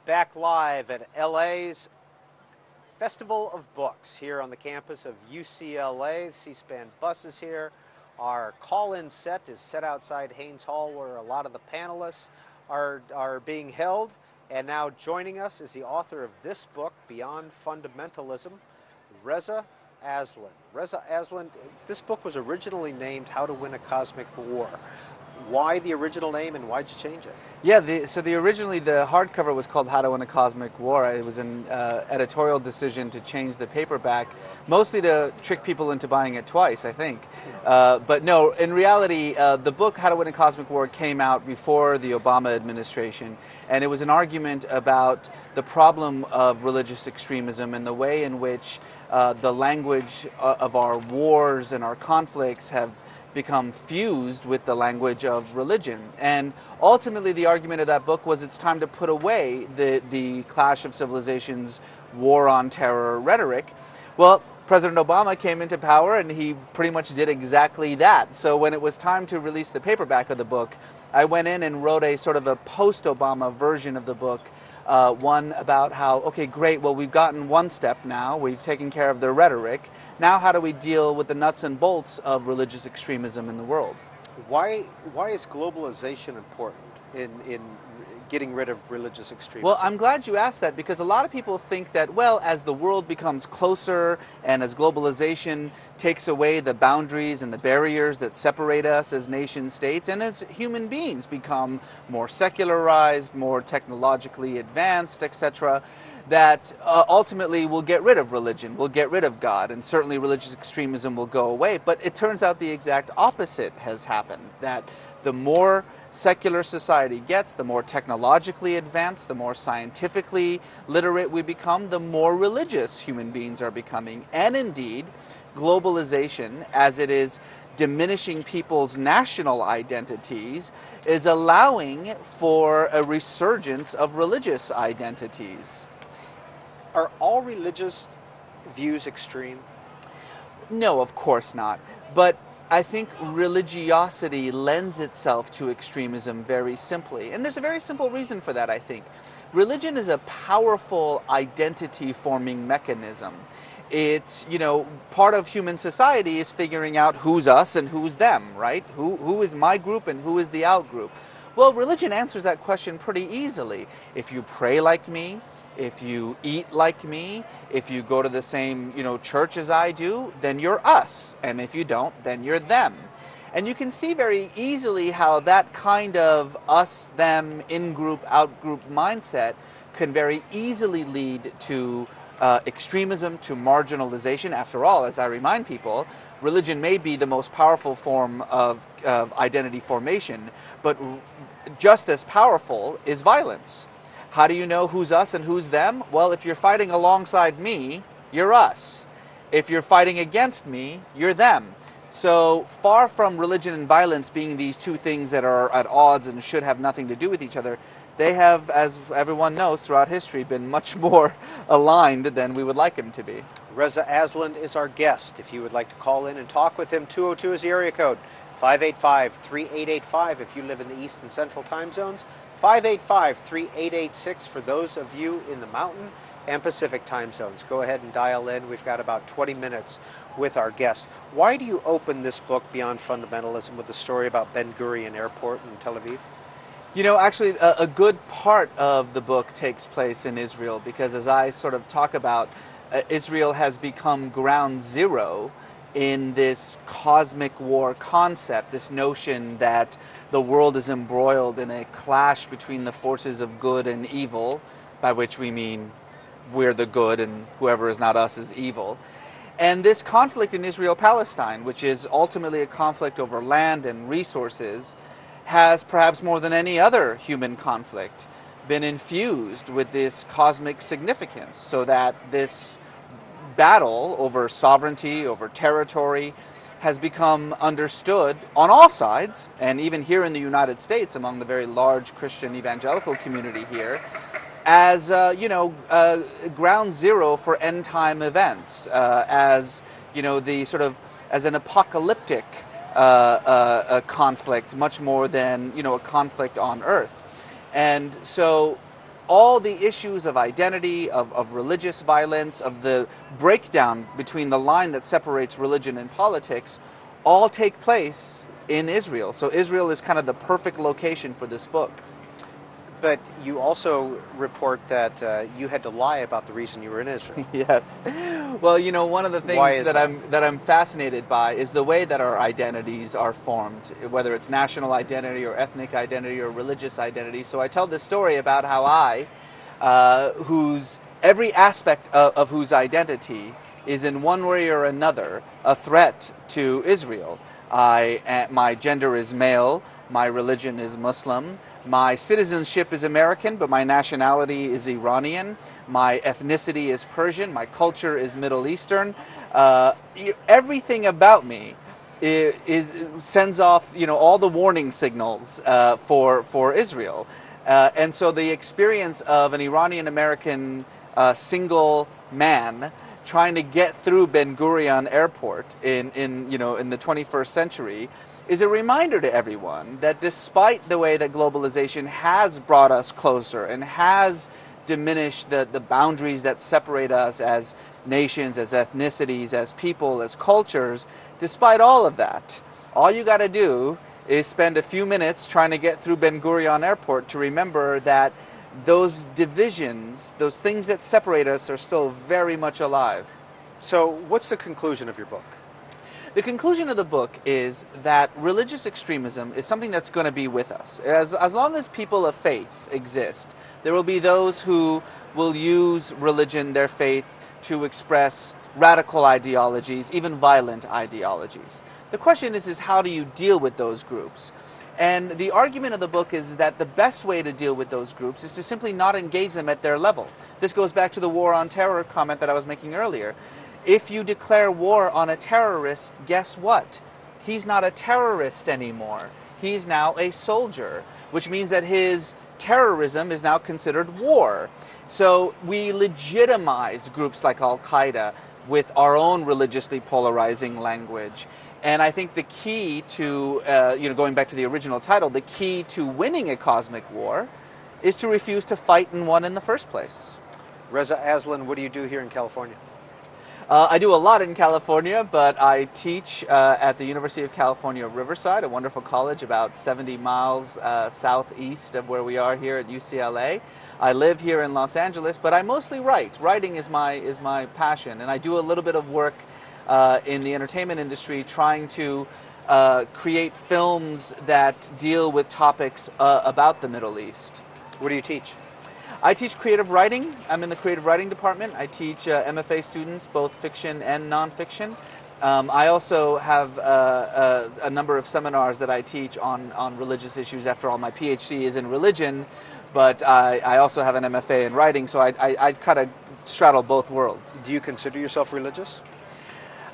Back live at LA's Festival of Books here on the campus of UCLA. The C-SPAN bus is here. Our call-in set is set outside Haynes Hall, where a lot of the panelists are being held. And now joining us is the author of this book, Beyond Fundamentalism, Reza Aslan. Reza Aslan, this book was originally named How to Win a Cosmic War. Why the original name and why'd you change it? Yeah, originally the hardcover was called How to Win a Cosmic War. It was an editorial decision to change the paperback, mostly to trick people into buying it twice, I think. But no, in reality, the book How to Win a Cosmic War came out before the Obama administration, and it was an argument about the problem of religious extremism and the way in which the language of our wars and our conflicts have become fused with the language of religion. And ultimately the argument of that book was it's time to put away the clash of civilizations, war on terror rhetoric. Well, President Obama came into power and he pretty much did exactly that. So when it was time to release the paperback of the book, I went in and wrote a sort of a post-Obama version of the book, one about how, okay, great, well, we've gotten one step now, we've taken care of the rhetoric. Now how do we deal with the nuts and bolts of religious extremism in the world? Why is globalization important in getting rid of religious extremism? Well, I'm glad you asked that, because a lot of people think that, well, as the world becomes closer and as globalization takes away the boundaries and the barriers that separate us as nation states, and as human beings become more secularized, more technologically advanced, etc., that ultimately we'll get rid of religion, we'll get rid of God, and certainly religious extremism will go away. But it turns out the exact opposite has happened, that the more secular society gets, the more technologically advanced, the more scientifically literate we become, the more religious human beings are becoming. And indeed, globalization, as it is diminishing people's national identities, is allowing for a resurgence of religious identities. Are all religious views extreme? No, of course not. But I think religiosity lends itself to extremism very simply. And there's a very simple reason for that, I think. Religion is a powerful identity-forming mechanism. It's, part of human society is figuring out who's us and who's them, right? Who is my group and who is the out group? Well, religion answers that question pretty easily. If you pray like me, if you eat like me, if you go to the same, church as I do, then you're us. And if you don't, then you're them. And you can see very easily how that kind of us, them, in-group, out-group mindset can very easily lead to extremism, to marginalization. After all, as I remind people, religion may be the most powerful form of identity formation, but just as powerful is violence. How do you know who's us and who's them? Well, if you're fighting alongside me, you're us. If you're fighting against me, you're them. So far from religion and violence being these two things that are at odds and should have nothing to do with each other, they have, as everyone knows throughout history, been much more aligned than we would like them to be. Reza Aslan is our guest. If you would like to call in and talk with him, 202 is the area code, 585-3885 if you live in the East and Central time zones, 585-3886 for those of you in the Mountain and Pacific time zones. Go ahead and dial in. We've got about 20 minutes with our guest. Why do you open this book, Beyond Fundamentalism, with the story about Ben Gurion Airport in Tel Aviv? Actually, a good part of the book takes place in Israel, because as I sort of talk about, Israel has become ground zero in this cosmic war concept, this notion that the world is embroiled in a clash between the forces of good and evil, by which we mean we're the good and whoever is not us is evil. And this conflict in Israel-Palestine, which is ultimately a conflict over land and resources, has perhaps more than any other human conflict been infused with this cosmic significance, so that this battle over sovereignty, over territory, has become understood on all sides, and even here in the United States, among the very large Christian evangelical community here, as ground zero for end time events, as the sort of as an apocalyptic conflict, much more than a conflict on earth. And so all the issues of identity, of religious violence, of the breakdown between the line that separates religion and politics, all take place in Israel. So Israel is kind of the perfect location for this book. But you also report that you had to lie about the reason you were in Israel. Yes. Well, you know, one of the things that I'm fascinated by is the way that our identities are formed, whether it's national identity or ethnic identity or religious identity. So I tell this story about how I, whose every aspect of whose identity is in one way or another a threat to Israel. My gender is male, my religion is Muslim, my citizenship is American, but my nationality is Iranian. My ethnicity is Persian. My culture is Middle Eastern. Everything about me sends off, you know, all the warning signals for Israel. And so the experience of an Iranian American single man trying to get through Ben Gurion Airport in the 21st century is a reminder to everyone that despite the way that globalization has brought us closer and has diminished the boundaries that separate us as nations, as ethnicities, as people, as cultures, despite all of that, all you got to do is spend a few minutes trying to get through Ben Gurion Airport to remember that those divisions, those things that separate us, are still very much alive. So what's the conclusion of your book? The conclusion of the book is that religious extremism is something that's going to be with us. As long as people of faith exist, there will be those who will use religion, their faith, to express radical ideologies, even violent ideologies. The question is how do you deal with those groups? And the argument of the book is that the best way to deal with those groups is to simply not engage them at their level. This goes back to the war on terror comment that I was making earlier. If you declare war on a terrorist, guess what? He's not a terrorist anymore. He's now a soldier, which means that his terrorism is now considered war. So we legitimize groups like Al-Qaeda with our own religiously polarizing language. And I think the key to, going back to the original title, the key to winning a cosmic war is to refuse to fight in one in the first place. Reza Aslan, what do you do here in California? I do a lot in California, but I teach at the University of California, Riverside, a wonderful college about 70 miles southeast of where we are here at UCLA. I live here in Los Angeles, but I mostly write. Writing is my passion, and I do a little bit of work in the entertainment industry trying to create films that deal with topics about the Middle East. What do you teach? I teach creative writing. I'm in the creative writing department. I teach MFA students, both fiction and nonfiction. I also have a number of seminars that I teach on religious issues. After all, my PhD is in religion, but I also have an MFA in writing, so I kind of straddle both worlds. Do you consider yourself religious?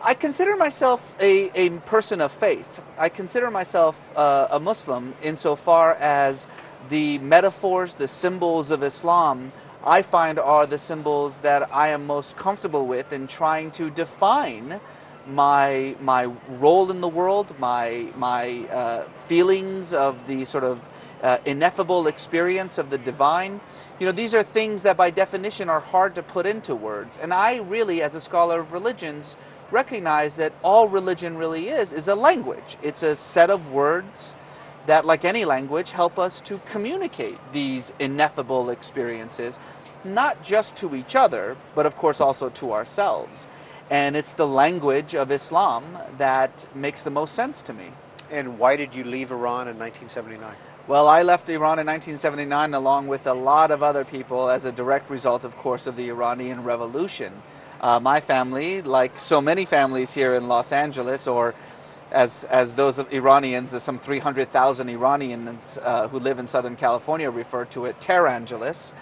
I consider myself a person of faith. I consider myself a Muslim insofar as the metaphors, the symbols of Islam, I find are the symbols that I am most comfortable with in trying to define my role in the world, my feelings of the sort of ineffable experience of the divine. You know, these are things that by definition are hard to put into words. And I really, as a scholar of religions, recognize that all religion really is a language. It's a set of words that, like any language, help us to communicate these ineffable experiences, not just to each other, but of course also to ourselves. And it's the language of Islam that makes the most sense to me. And why did you leave Iran in 1979? Well, I left Iran in 1979 along with a lot of other people as a direct result, of course, of the Iranian Revolution. My family, like so many families here in Los Angeles, or as those of Iranians, some 300,000 Iranians who live in Southern California refer to it, Tehrangeles.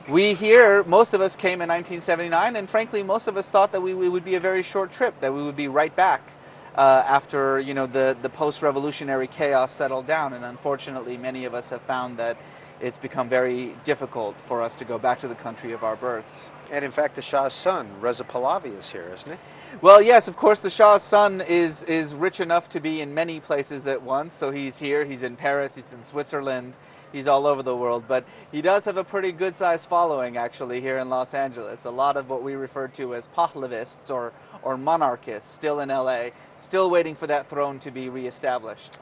We here, most of us came in 1979, and frankly, most of us thought that we would be a very short trip, that we would be right back after the post-revolutionary chaos settled down. And unfortunately, many of us have found that it's become very difficult for us to go back to the country of our births. And in fact, the Shah's son, Reza Pahlavi, is here, isn't he? Well, yes, of course, the Shah's son is rich enough to be in many places at once. So he's here, he's in Paris, he's in Switzerland, he's all over the world. But he does have a pretty good-sized following, actually, here in Los Angeles. A lot of what we refer to as Pahlavists or monarchists still in L.A., still waiting for that throne to be reestablished.